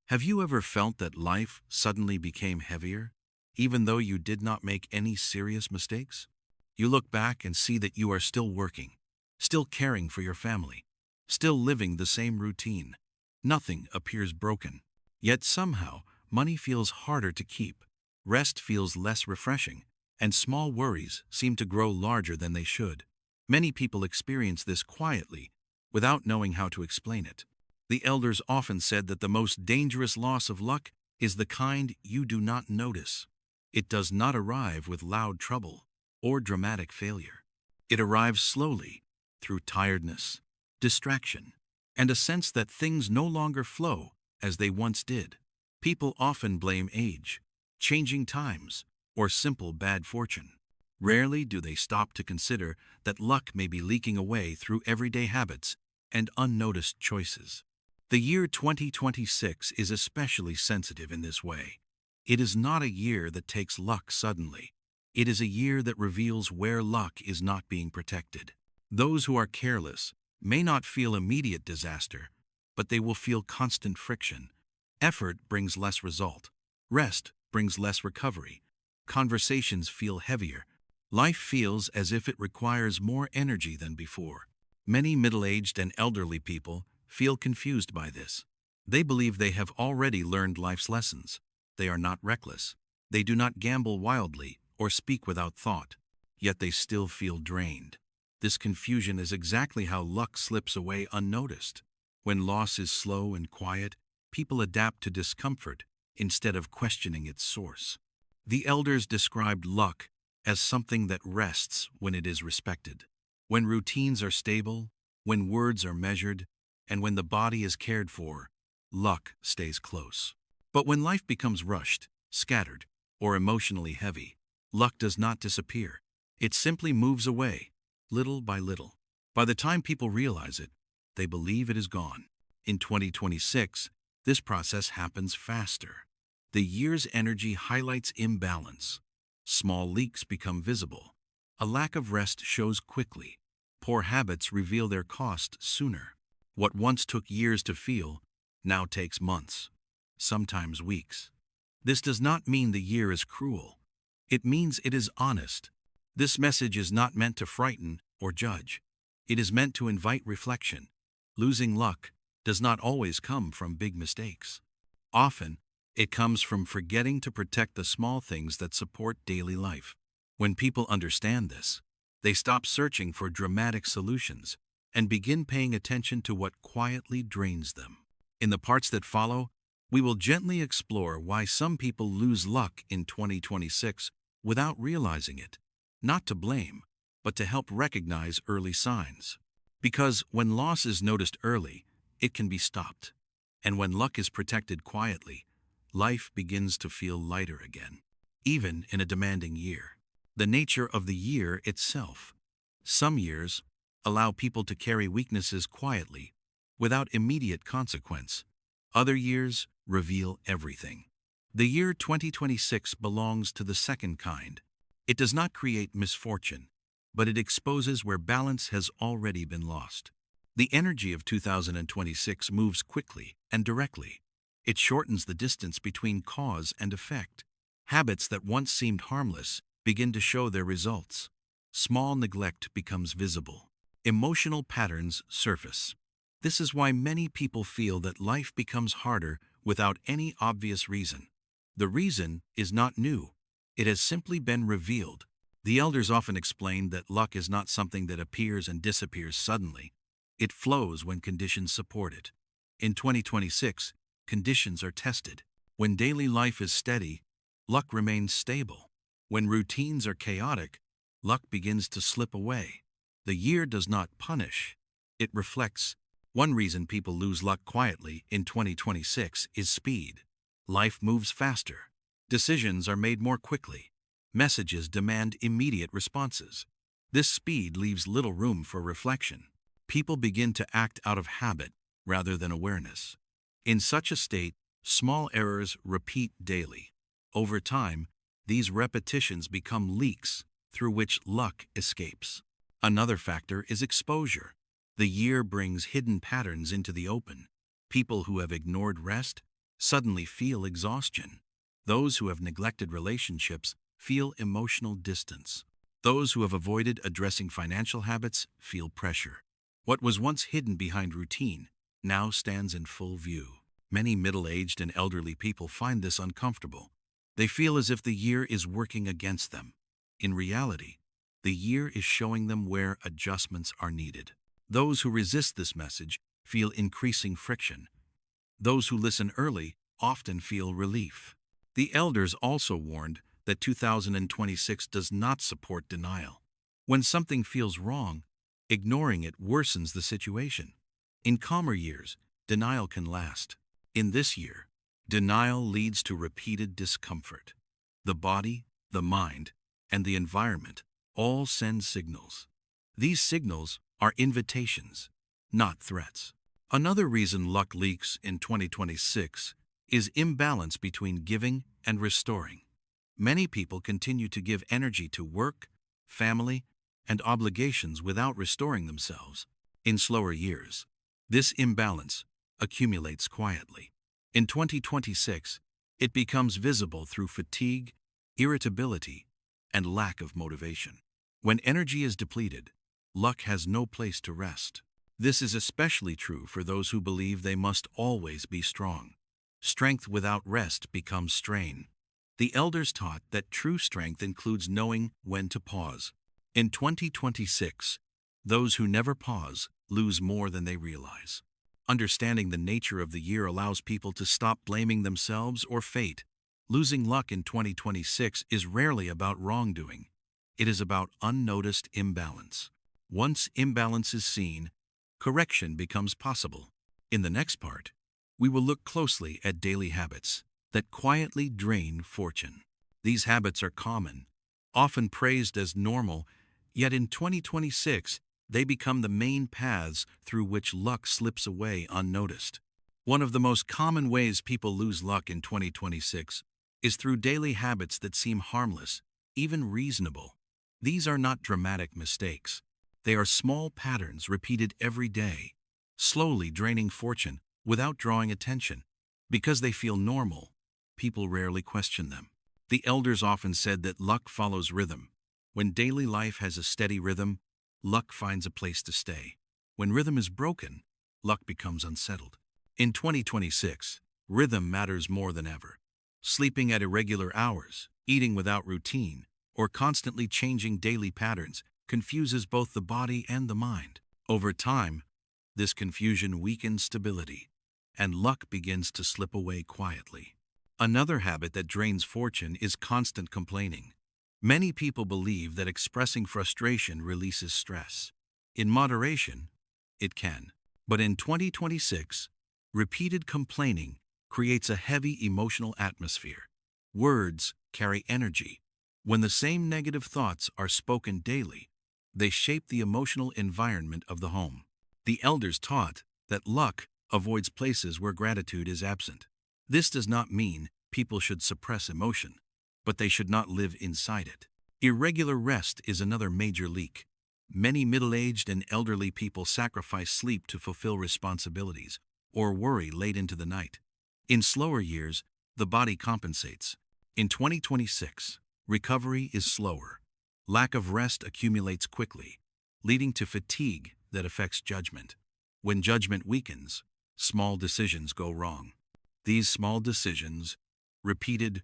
Have you ever felt that life suddenly became heavier, even though you did not make any serious mistakes? You look back and see that you are still working, still caring for your family, still living the same routine. Nothing appears broken. Yet somehow, money feels harder to keep, rest feels less refreshing, and small worries seem to grow larger than they should. Many people experience this quietly, without knowing how to explain it. The elders often said that the most dangerous loss of luck is the kind you do not notice. It does not arrive with loud trouble or dramatic failure. It arrives slowly, through tiredness, distraction, and a sense that things no longer flow as they once did. People often blame age, changing times, or simple bad fortune. Rarely do they stop to consider that luck may be leaking away through everyday habits and unnoticed choices. The year 2026 is especially sensitive in this way. It is not a year that takes luck suddenly. It is a year that reveals where luck is not being protected. Those who are careless may not feel immediate disaster, but they will feel constant friction. Effort brings less result. Rest brings less recovery. Conversations feel heavier. Life feels as if it requires more energy than before. Many middle-aged and elderly people feel confused by this. They believe they have already learned life's lessons. They are not reckless. They do not gamble wildly or speak without thought. Yet they still feel drained. This confusion is exactly how luck slips away unnoticed. When loss is slow and quiet, people adapt to discomfort instead of questioning its source. The elders described luck as something that rests when it is respected. When routines are stable, when words are measured, and when the body is cared for, luck stays close. But when life becomes rushed, scattered, or emotionally heavy, luck does not disappear. It simply moves away, little by little. By the time people realize it, they believe it is gone. In 2026, this process happens faster. The year's energy highlights imbalance. Small leaks become visible. A lack of rest shows quickly. Poor habits reveal their cost sooner. What once took years to feel now takes months, sometimes weeks. This does not mean the year is cruel. It means it is honest. This message is not meant to frighten or judge. It is meant to invite reflection. Losing luck does not always come from big mistakes. Often, it comes from forgetting to protect the small things that support daily life. When people understand this, they stop searching for dramatic solutions and begin paying attention to what quietly drains them. In the parts that follow, we will gently explore why some people lose luck in 2026 without realizing it, not to blame, but to help recognize early signs. Because when loss is noticed early, it can be stopped. And when luck is protected quietly, life begins to feel lighter again, even in a demanding year. The nature of the year itself. Some years allow people to carry weaknesses quietly, without immediate consequence. Other years reveal everything. The year 2026 belongs to the second kind. It does not create misfortune, but it exposes where balance has already been lost. The energy of 2026 moves quickly and directly. It shortens the distance between cause and effect. Habits that once seemed harmless begin to show their results. Small neglect becomes visible. Emotional patterns surface. This is why many people feel that life becomes harder without any obvious reason. The reason is not new. It has simply been revealed. The elders often explained that luck is not something that appears and disappears suddenly. It flows when conditions support it. In 2026, conditions are tested. When daily life is steady, luck remains stable. When routines are chaotic, luck begins to slip away. The year does not punish, it reflects. One reason people lose luck quietly in 2026 is speed. Life moves faster. Decisions are made more quickly. Messages demand immediate responses. This speed leaves little room for reflection. People begin to act out of habit rather than awareness. In such a state, small errors repeat daily. Over time, these repetitions become leaks through which luck escapes. Another factor is exposure. The year brings hidden patterns into the open. People who have ignored rest, suddenly feel exhaustion. Those who have neglected relationships feel emotional distance. Those who have avoided addressing financial habits feel pressure. What was once hidden behind routine now stands in full view. Many middle-aged and elderly people find this uncomfortable. They feel as if the year is working against them. In reality, the year is showing them where adjustments are needed. Those who resist this message feel increasing friction. Those who listen early often feel relief. The elders also warned that 2026 does not support denial. When something feels wrong, ignoring it worsens the situation. In calmer years, denial can last. In this year, denial leads to repeated discomfort. The body, the mind, and the environment all send signals. These signals are invitations, not threats. Another reason luck leaks in 2026 is imbalance between giving and restoring. Many people continue to give energy to work, family, and obligations without restoring themselves. In slower years, this imbalance accumulates quietly. In 2026, it becomes visible through fatigue, irritability, and lack of motivation. When energy is depleted, luck has no place to rest. This is especially true for those who believe they must always be strong. Strength without rest becomes strain. The elders taught that true strength includes knowing when to pause. In 2026, those who never pause lose more than they realize. Understanding the nature of the year allows people to stop blaming themselves or fate. Losing luck in 2026 is rarely about wrongdoing. It is about unnoticed imbalance. Once imbalance is seen, correction becomes possible. In the next part, we will look closely at daily habits that quietly drain fortune. These habits are common, often praised as normal, yet in 2026, they become the main paths through which luck slips away unnoticed. One of the most common ways people lose luck in 2026 is through daily habits that seem harmless, even reasonable. These are not dramatic mistakes. They are small patterns repeated every day, slowly draining fortune without drawing attention. Because they feel normal, people rarely question them. The elders often said that luck follows rhythm. When daily life has a steady rhythm, luck finds a place to stay. When rhythm is broken, luck becomes unsettled. In 2026, rhythm matters more than ever. Sleeping at irregular hours, eating without routine, or constantly changing daily patterns confuses both the body and the mind. Over time, this confusion weakens stability, and luck begins to slip away quietly. Another habit that drains fortune is constant complaining. Many people believe that expressing frustration releases stress. In moderation, it can. But in 2026, repeated complaining creates a heavy emotional atmosphere. Words carry energy. When the same negative thoughts are spoken daily, they shape the emotional environment of the home. The elders taught that luck avoids places where gratitude is absent. This does not mean people should suppress emotion, but they should not live inside it. Irregular rest is another major leak. Many middle-aged and elderly people sacrifice sleep to fulfill responsibilities or worry late into the night. In slower years, the body compensates. In 2026, recovery is slower. Lack of rest accumulates quickly, leading to fatigue that affects judgment. When judgment weakens, small decisions go wrong. These small decisions, repeated,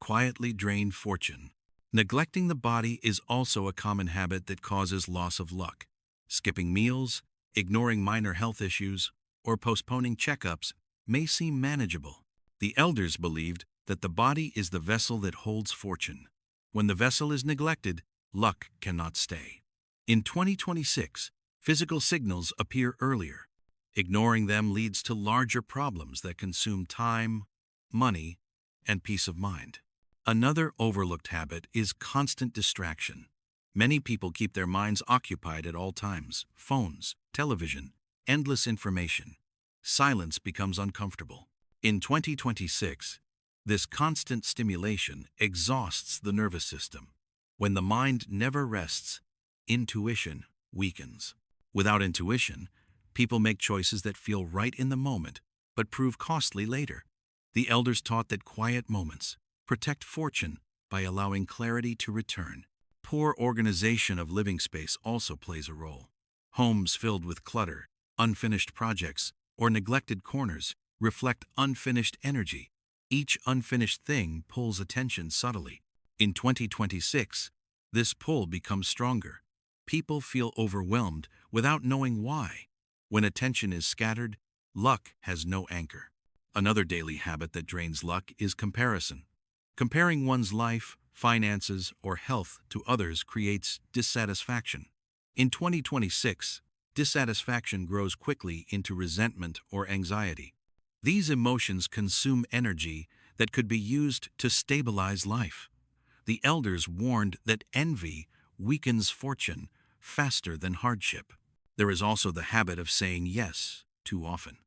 quietly drain fortune. Neglecting the body is also a common habit that causes loss of luck. Skipping meals, ignoring minor health issues, or postponing checkups may seem manageable. The elders believed that the body is the vessel that holds fortune. When the vessel is neglected, luck cannot stay. In 2026, physical signals appear earlier. Ignoring them leads to larger problems that consume time, money, and peace of mind. Another overlooked habit is constant distraction. Many people keep their minds occupied at all times: phones, television, endless information. Silence becomes uncomfortable. In 2026, this constant stimulation exhausts the nervous system. When the mind never rests, intuition weakens. Without intuition, people make choices that feel right in the moment, but prove costly later. The elders taught that quiet moments protect fortune by allowing clarity to return. Poor organization of living space also plays a role. Homes filled with clutter, unfinished projects, or neglected corners reflect unfinished energy. Each unfinished thing pulls attention subtly. In 2026, this pull becomes stronger. People feel overwhelmed without knowing why. When attention is scattered, luck has no anchor. Another daily habit that drains luck is comparison. Comparing one's life, finances, or health to others creates dissatisfaction. In 2026, dissatisfaction grows quickly into resentment or anxiety. These emotions consume energy that could be used to stabilize life. The elders warned that envy weakens fortune faster than hardship. There is also the habit of saying yes too often.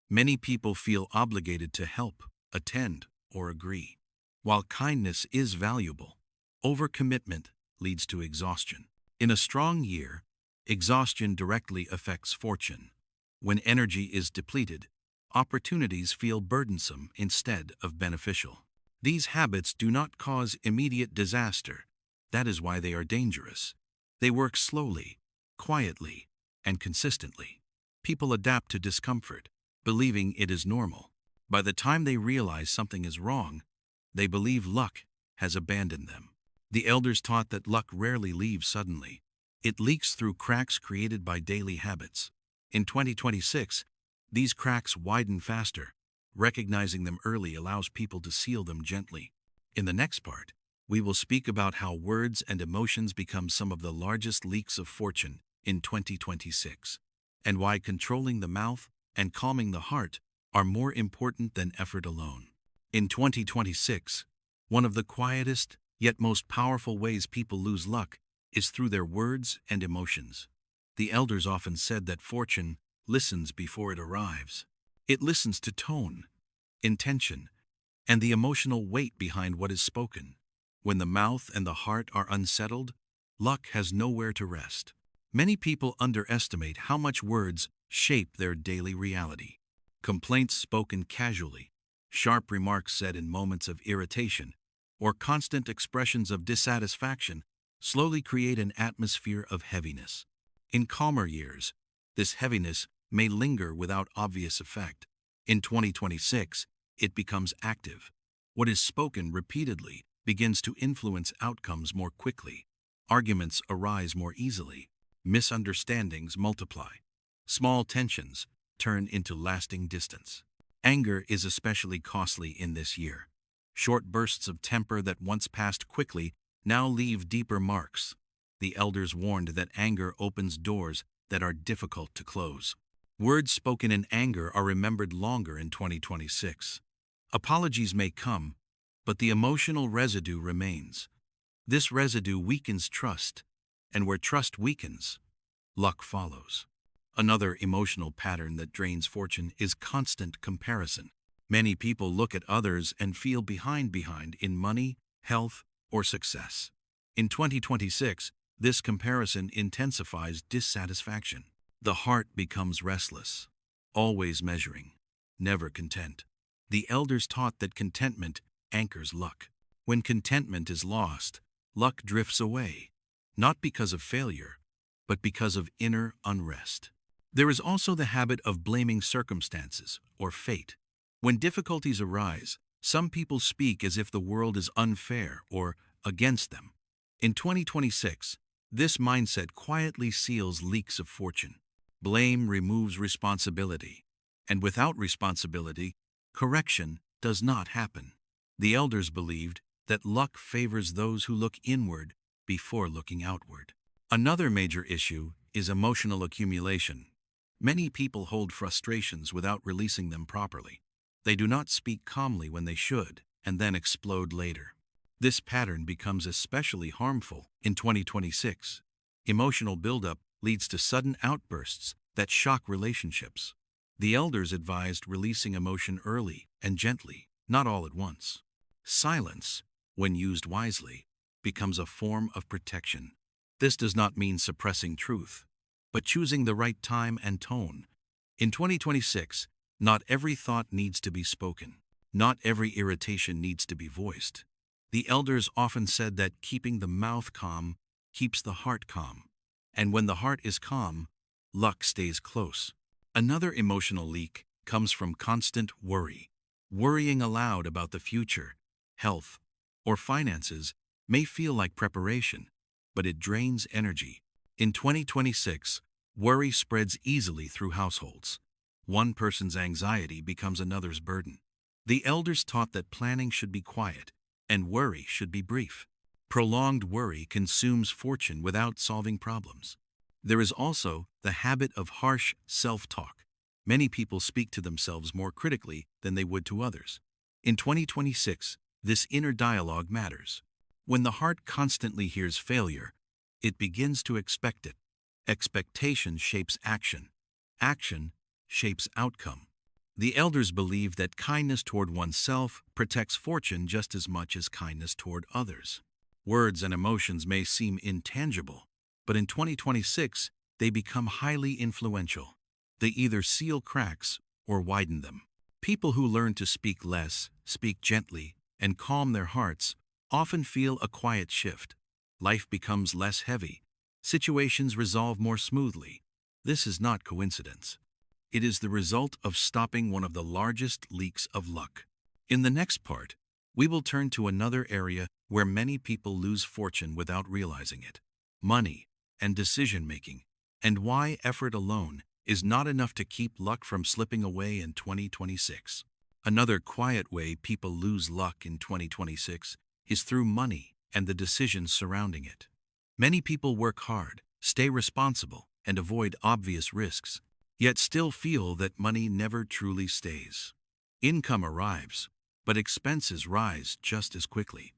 Many people feel obligated to help, attend, or agree. While kindness is valuable, overcommitment leads to exhaustion. In a strong year, exhaustion directly affects fortune. When energy is depleted, opportunities feel burdensome instead of beneficial. These habits do not cause immediate disaster. That is why they are dangerous. They work slowly, quietly, and consistently. People adapt to discomfort, believing it is normal. By the time they realize something is wrong, they believe luck has abandoned them. The elders taught that luck rarely leaves suddenly. It leaks through cracks created by daily habits. In 2026, these cracks widen faster. Recognizing them early allows people to seal them gently. In the next part, we will speak about how words and emotions become some of the largest leaks of fortune in 2026, and why controlling the mouth and calming the heart are more important than effort alone. In 2026, one of the quietest yet most powerful ways people lose luck is through their words and emotions. The elders often said that fortune listens before it arrives. It listens to tone, intention, and the emotional weight behind what is spoken. When the mouth and the heart are unsettled, luck has nowhere to rest. Many people underestimate how much words shape their daily reality. Complaints spoken casually, sharp remarks said in moments of irritation, or constant expressions of dissatisfaction slowly create an atmosphere of heaviness. In calmer years, this heaviness may linger without obvious effect. In 2026, it becomes active. What is spoken repeatedly begins to influence outcomes more quickly. Arguments arise more easily. Misunderstandings multiply. Small tensions turn into lasting distance. Anger is especially costly in this year. Short bursts of temper that once passed quickly now leave deeper marks. The elders warned that anger opens doors that are difficult to close. Words spoken in anger are remembered longer in 2026. Apologies may come, but the emotional residue remains. This residue weakens trust, and where trust weakens, luck follows. Another emotional pattern that drains fortune is constant comparison. Many people look at others and feel behind in money, health, or success. In 2026, this comparison intensifies dissatisfaction. The heart becomes restless, always measuring, never content. The elders taught that contentment anchors luck. When contentment is lost, luck drifts away, not because of failure, but because of inner unrest. There is also the habit of blaming circumstances or fate. When difficulties arise, some people speak as if the world is unfair or against them. In 2026, this mindset quietly seals leaks of fortune. Blame removes responsibility, and without responsibility, correction does not happen. The elders believed that luck favors those who look inward before looking outward. Another major issue is emotional accumulation. Many people hold frustrations without releasing them properly. They do not speak calmly when they should, and then explode later. This pattern becomes especially harmful in 2026. Emotional buildup leads to sudden outbursts that shock relationships. The elders advised releasing emotion early and gently, not all at once. Silence, when used wisely, becomes a form of protection. This does not mean suppressing truth, but choosing the right time and tone. In 2026, not every thought needs to be spoken. Not every irritation needs to be voiced. The elders often said that keeping the mouth calm keeps the heart calm. And when the heart is calm, luck stays close. Another emotional leak comes from constant worry. Worrying aloud about the future, health, or finances may feel like preparation, but it drains energy. In 2026, worry spreads easily through households. One person's anxiety becomes another's burden. The elders taught that planning should be quiet and worry should be brief. Prolonged worry consumes fortune without solving problems. There is also the habit of harsh self-talk. Many people speak to themselves more critically than they would to others. In 2026, this inner dialogue matters. When the heart constantly hears failure, it begins to expect it. Expectation shapes action. Action shapes outcome. The elders believe that kindness toward oneself protects fortune just as much as kindness toward others. Words and emotions may seem intangible, but in 2026, they become highly influential. They either seal cracks or widen them. People who learn to speak less, speak gently, and calm their hearts often feel a quiet shift. Life becomes less heavy. Situations resolve more smoothly. This is not coincidence. It is the result of stopping one of the largest leaks of luck. In the next part, we will turn to another area where many people lose fortune without realizing it: money and decision-making, and why effort alone is not enough to keep luck from slipping away in 2026. Another quiet way people lose luck in 2026 is through money and the decisions surrounding it. Many people work hard, stay responsible, and avoid obvious risks, yet still feel that money never truly stays. Income arrives, but expenses rise just as quickly.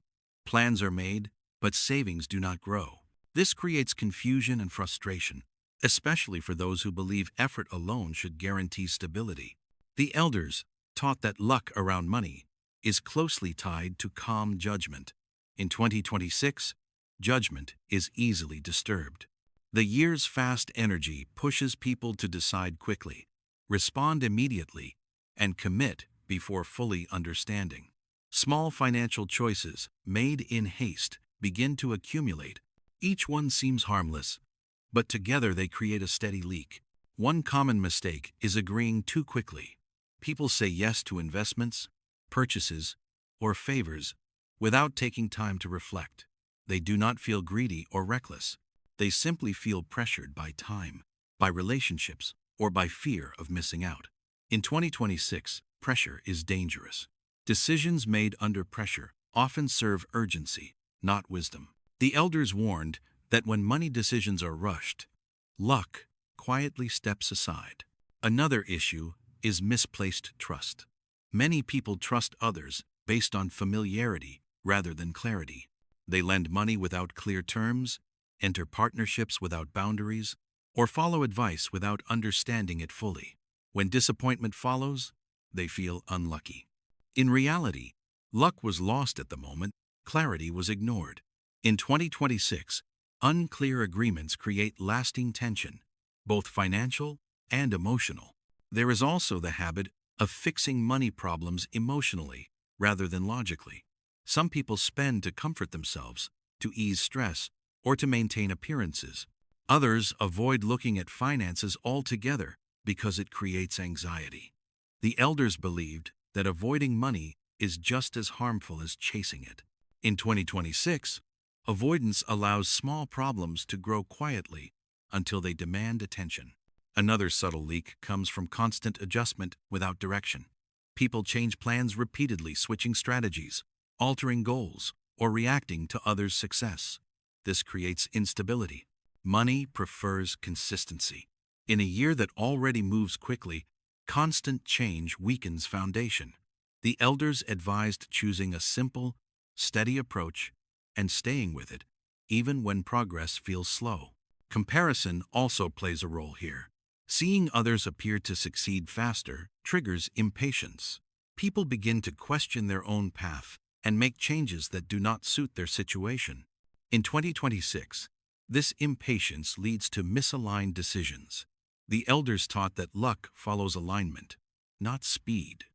Plans are made, but savings do not grow. This creates confusion and frustration, especially for those who believe effort alone should guarantee stability. The elders taught that luck around money is closely tied to calm judgment. In 2026, judgment is easily disturbed. The year's fast energy pushes people to decide quickly, respond immediately, and commit before fully understanding. Small financial choices made in haste begin to accumulate. Each one seems harmless, but together they create a steady leak. One common mistake is agreeing too quickly. People say yes to investments, purchases, or favors without taking time to reflect. They do not feel greedy or reckless. They simply feel pressured by time, by relationships, or by fear of missing out. In 2026, pressure is dangerous. Decisions made under pressure often serve urgency, not wisdom. The elders warned that when money decisions are rushed, luck quietly steps aside. Another issue is misplaced trust. Many people trust others based on familiarity rather than clarity. They lend money without clear terms, enter partnerships without boundaries, or follow advice without understanding it fully. When disappointment follows, they feel unlucky. In reality, luck was lost at the moment, clarity was ignored. In 2026, unclear agreements create lasting tension, both financial and emotional. There is also the habit of fixing money problems emotionally rather than logically. Some people spend to comfort themselves, to ease stress, or to maintain appearances. Others avoid looking at finances altogether because it creates anxiety. The elders believed that avoiding money is just as harmful as chasing it. In 2026, avoidance allows small problems to grow quietly until they demand attention. Another subtle leak comes from constant adjustment without direction. People change plans repeatedly, switching strategies, altering goals, or reacting to others' success. This creates instability. Money prefers consistency. In a year that already moves quickly, constant change weakens foundation. The elders advised choosing a simple, steady approach and staying with it, even when progress feels slow. Comparison also plays a role here. Seeing others appear to succeed faster triggers impatience. People begin to question their own path and make changes that do not suit their situation. In 2026, this impatience leads to misaligned decisions. The elders taught that luck follows alignment, not speed.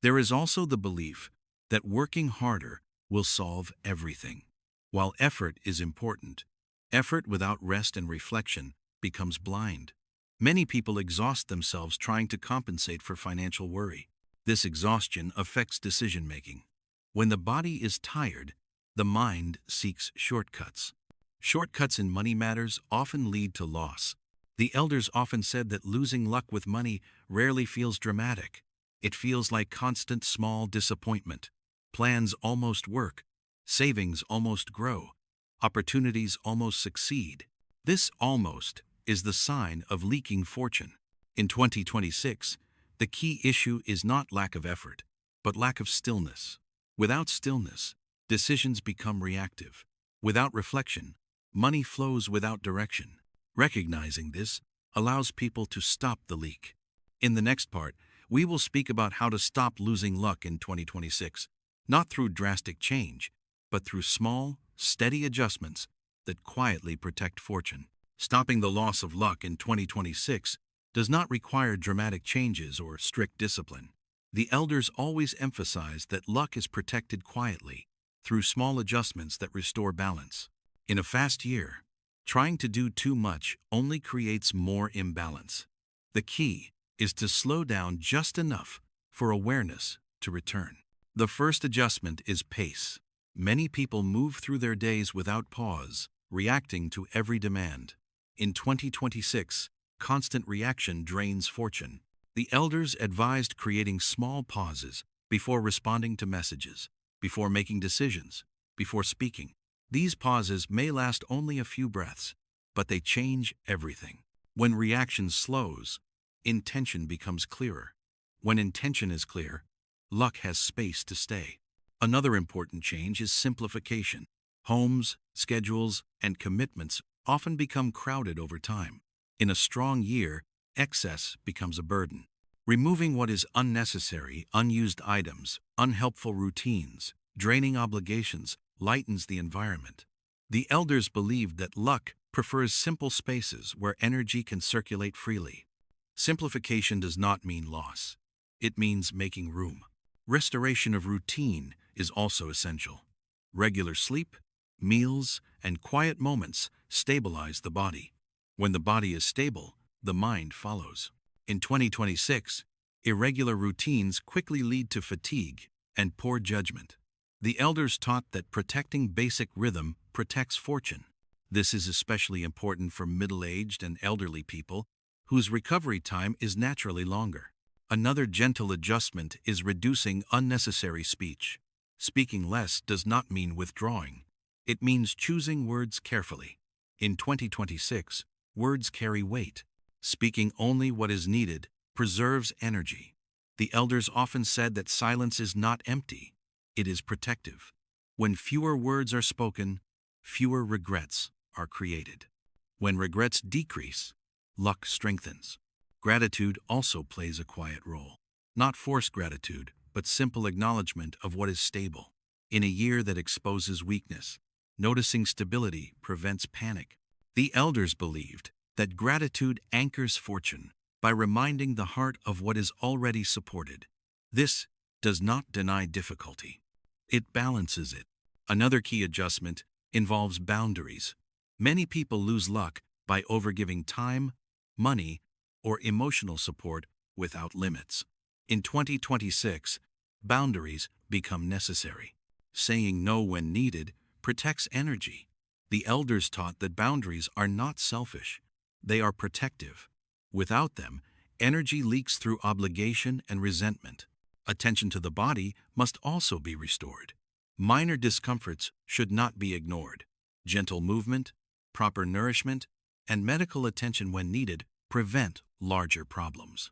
There is also the belief that working harder will solve everything. While effort is important, effort without rest and reflection becomes blind. Many people exhaust themselves trying to compensate for financial worry. This exhaustion affects decision-making. When the body is tired, the mind seeks shortcuts. Shortcuts in money matters often lead to loss. The elders often said that losing luck with money rarely feels dramatic. It feels like constant small disappointment. Plans almost work. Savings almost grow. Opportunities almost succeed. This almost is the sign of leaking fortune. In 2026, the key issue is not lack of effort, but lack of stillness. Without stillness, decisions become reactive. Without reflection, money flows without direction. Recognizing this allows people to stop the leak. In the next part, we will speak about how to stop losing luck in 2026, not through drastic change, but through small, steady adjustments that quietly protect fortune. Stopping the loss of luck in 2026 does not require dramatic changes or strict discipline. The elders always emphasize that luck is protected quietly, through small adjustments that restore balance. In a fast year, trying to do too much only creates more imbalance. The key is to slow down just enough for awareness to return. The first adjustment is pace. Many people move through their days without pause, reacting to every demand. In 2026, constant reaction drains fortune. The elders advised creating small pauses before responding to messages, before making decisions, before speaking. These pauses may last only a few breaths, but they change everything. When reaction slows, intention becomes clearer. When intention is clear, luck has space to stay. Another important change is simplification. Homes, schedules, and commitments often become crowded over time. In a strong year, excess becomes a burden. Removing what is unnecessary, unused items, unhelpful routines, draining obligations lightens the environment. The elders believed that luck prefers simple spaces where energy can circulate freely. Simplification does not mean loss. It means making room. Restoration of routine is also essential. Regular sleep, meals, and quiet moments stabilize the body. When the body is stable, the mind follows. In 2026, irregular routines quickly lead to fatigue and poor judgment. The elders taught that protecting basic rhythm protects fortune. This is especially important for middle-aged and elderly people whose recovery time is naturally longer. Another gentle adjustment is reducing unnecessary speech. Speaking less does not mean withdrawing. It means choosing words carefully. In 2026, words carry weight. Speaking only what is needed preserves energy. The elders often said that silence is not empty, it is protective. When fewer words are spoken, fewer regrets are created. When regrets decrease, luck strengthens. Gratitude also plays a quiet role. Not forced gratitude, but simple acknowledgement of what is stable. In a year that exposes weakness, noticing stability prevents panic. The elders believed that gratitude anchors fortune by reminding the heart of what is already supported. This does not deny difficulty. It balances it. Another key adjustment involves boundaries. Many people lose luck by overgiving time, money, or emotional support without limits. In 2026, boundaries become necessary. Saying no when needed protects energy. The elders taught that boundaries are not selfish. They are protective. Without them, energy leaks through obligation and resentment. Attention to the body must also be restored. Minor discomforts should not be ignored. Gentle movement, proper nourishment, and medical attention when needed prevent larger problems.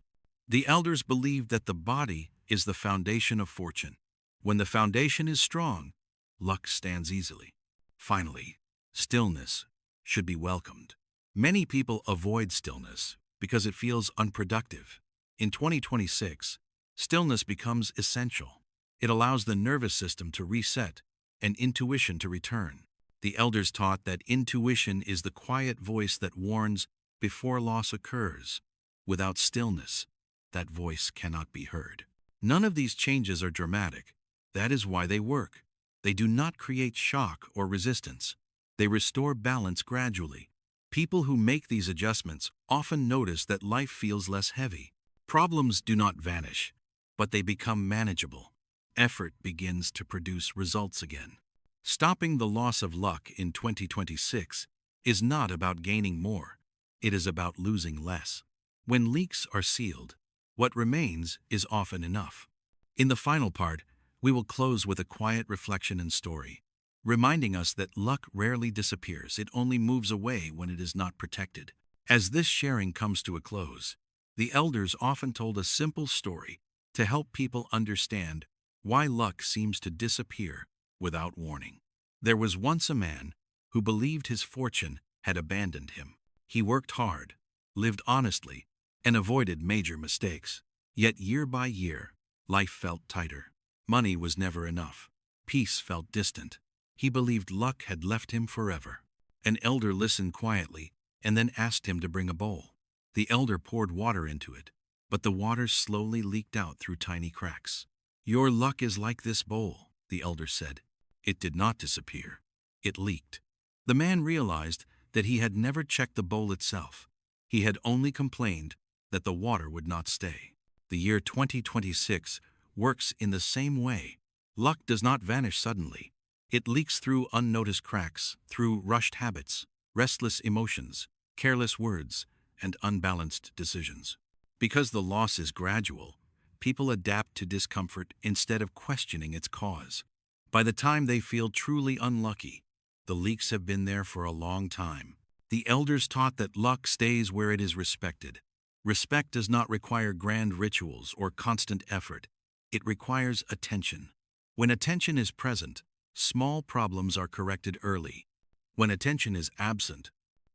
The elders believed that the body is the foundation of fortune. When the foundation is strong, luck stands easily. Finally, stillness should be welcomed. Many people avoid stillness because it feels unproductive. In 2026, stillness becomes essential. It allows the nervous system to reset and intuition to return. The elders taught that intuition is the quiet voice that warns before loss occurs. Without stillness, that voice cannot be heard. None of these changes are dramatic. That is why they work. They do not create shock or resistance. They restore balance gradually. People who make these adjustments often notice that life feels less heavy. Problems do not vanish, but they become manageable. Effort begins to produce results again. Stopping the loss of luck in 2026 is not about gaining more. It is about losing less. When leaks are sealed, what remains is often enough. In the final part, we will close with a quiet reflection and story, reminding us that luck rarely disappears, it only moves away when it is not protected. As this sharing comes to a close, the elders often told a simple story to help people understand why luck seems to disappear without warning. There was once a man who believed his fortune had abandoned him. He worked hard, lived honestly, and avoided major mistakes. Yet year by year, life felt tighter. Money was never enough. Peace felt distant. He believed luck had left him forever. An elder listened quietly and then asked him to bring a bowl. The elder poured water into it, but the water slowly leaked out through tiny cracks. "Your luck is like this bowl," the elder said. It did not disappear. It leaked. The man realized that he had never checked the bowl itself. He had only complained that the water would not stay. The year 2026 works in the same way. Luck does not vanish suddenly. It leaks through unnoticed cracks, through rushed habits, restless emotions, careless words, and unbalanced decisions. Because the loss is gradual, people adapt to discomfort instead of questioning its cause. By the time they feel truly unlucky, the leaks have been there for a long time. The elders taught that luck stays where it is respected. Respect does not require grand rituals or constant effort. It requires attention. When attention is present, small problems are corrected early. When attention is absent,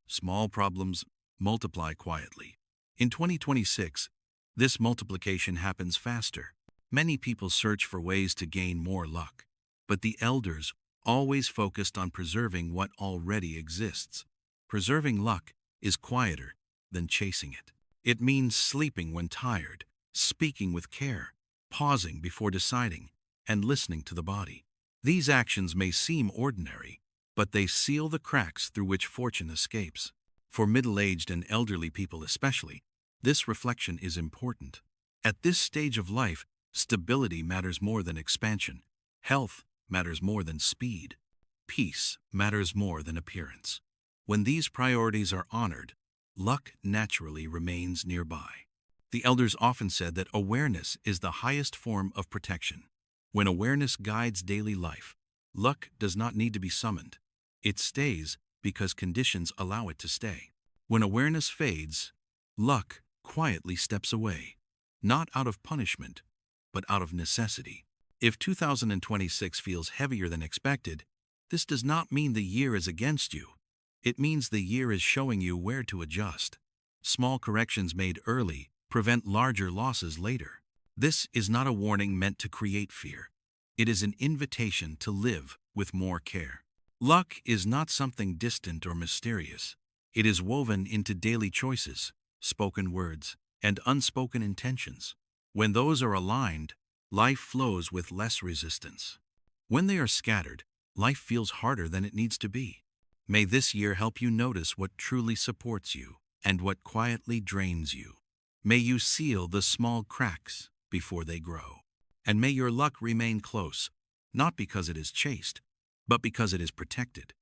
small problems multiply quietly. In 2026, this multiplication happens faster. Many people search for ways to gain more luck, but the elders always focused on preserving what already exists. Preserving luck is quieter than chasing it. It means sleeping when tired, speaking with care, pausing before deciding, and listening to the body. These actions may seem ordinary, but they seal the cracks through which fortune escapes. For middle-aged and elderly people especially, this reflection is important. At this stage of life, stability matters more than expansion. Health matters more than speed. Peace matters more than appearance. When these priorities are honored, luck naturally remains nearby. The elders often said that awareness is the highest form of protection. When awareness guides daily life, luck does not need to be summoned. It stays because conditions allow it to stay. When awareness fades, luck quietly steps away, not out of punishment, but out of necessity. If 2026 feels heavier than expected, this does not mean the year is against you. It means the year is showing you where to adjust. Small corrections made early prevent larger losses later. This is not a warning meant to create fear. It is an invitation to live with more care. Luck is not something distant or mysterious. It is woven into daily choices, spoken words, and unspoken intentions. When those are aligned, life flows with less resistance. When they are scattered, life feels harder than it needs to be. May this year help you notice what truly supports you and what quietly drains you. May you seal the small cracks before they grow. And may your luck remain close, not because it is chased, but because it is protected.